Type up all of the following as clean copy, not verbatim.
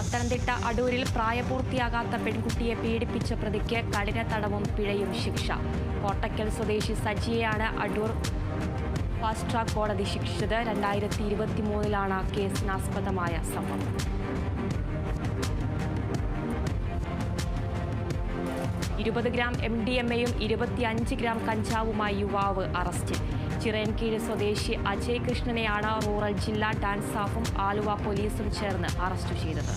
പത്തനംതിട്ട അടൂരിൽ പ്രായപൂർത്തിയാകാത്ത പെൺകുട്ടിയെ പീഡിപ്പിച്ച പ്രതിക്ക് കഠിന തടവും പിഴയും ശിക്ഷ. കോട്ടയ്ക്കൽ സ്വദേശി സജിയെയാണ് അടൂർ ഫാസ്റ്റ് ട്രാക്ക് കോടതി ശിക്ഷിച്ചത്. 2023 കേസിനാസ്പദമായ സംഭവം. ഗ്രാം MDMA-യും 25 ഗ്രാം കഞ്ചാവുമായി യുവാവ് അറസ്റ്റിൽ. ചിറയൻകീഴ് സ്വദേശി അജയ് കൃഷ്ണനെയാണ് റൂറൽ ജില്ലാ ഡാൻസ് സ്റ്റാഫും ആലുവ പോലീസും ചേർന്ന് അറസ്റ്റ് ചെയ്തത്.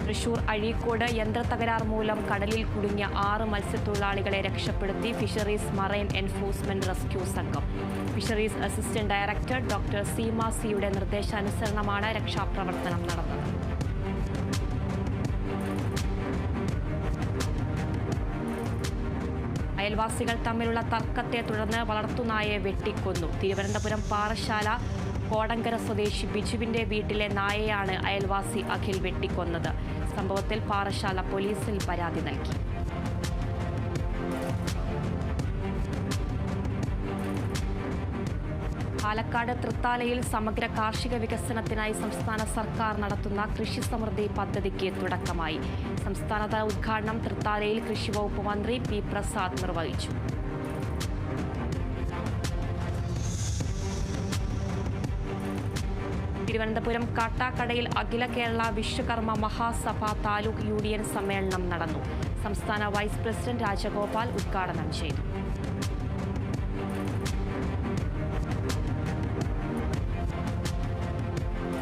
തൃശൂർ അഴീക്കോട് യന്ത്രത്തകരാർ മൂലം കടലിൽ കുടുങ്ങിയ 6 മത്സ്യത്തൊഴിലാളികളെ രക്ഷപ്പെടുത്തി ഫിഷറീസ് മറൈൻ എൻഫോഴ്സ്മെന്റ് റെസ്ക്യൂ സംഘം. Fisheries assistant director doctor Seema സിയുടെ നിർദ്ദേശാനുസരണമാണ് രക്ഷാപ്രവർത്തനം നടന്നത്. അയൽവാസികൾ തമ്മിലുള്ള തർക്കത്തെ തുടർന്ന് വളർത്തുനായയെ വെട്ടിക്കൊന്നു. തിരുവനന്തപുരം പാറശാല കോടങ്കര സ്വദേശി ബിജുവിന്റെ വീട്ടിലെ നായയാണ് അയൽവാസി അഖിൽ വെട്ടിക്കൊന്നത്. സംഭവത്തിൽ പാറശാല പോലീസിൽ പരാതി നൽകി. പാലക്കാട് തൃത്താലയിൽ സമഗ്ര കാർഷിക വികസനത്തിനായി സംസ്ഥാന സർക്കാർ നടത്തുന്ന കൃഷി സമൃദ്ധി പദ്ധതിക്ക് തുടക്കമായി. സംസ്ഥാനതല ഉദ്ഘാടനം തൃത്താലയിൽ കൃഷിവകുപ്പ് മന്ത്രി പി പ്രസാദ് നിർവഹിച്ചു. തിരുവനന്തപുരം കാട്ടാക്കടയിൽ അഖില കേരള വിശ്വകർമ്മ മഹാസഭ താലൂക്ക് യൂണിയൻ സമ്മേളനം നടന്നു. സംസ്ഥാന വൈസ് പ്രസിഡന്റ് രാജഗോപാൽ ഉദ്ഘാടനം ചെയ്തു.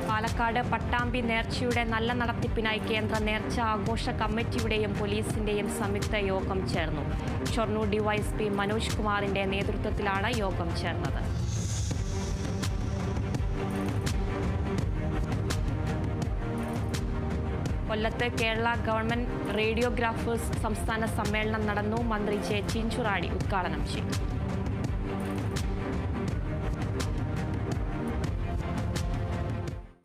പാലക്കാട് പട്ടാമ്പി നേർച്ചയുടെ നല്ല നടത്തിപ്പിനായി കേന്ദ്ര നേർച്ച ആഘോഷ കമ്മിറ്റിയുടെയും പോലീസിന്റെയും സംയുക്ത യോഗം ചേർന്നു. ഷൊർണൂർ ഡിവൈഎസ്പി മനോജ് കുമാറിന്റെ നേതൃത്വത്തിലാണ് യോഗം ചേർന്നത്. കൊല്ലത്ത് കേരള ഗവൺമെന്റ് റേഡിയോഗ്രാഫേഴ്സ് സംസ്ഥാന സമ്മേളനം നടന്നു. മന്ത്രി ജെ ചിഞ്ചുറാണി ഉദ്ഘാടനം ചെയ്തു.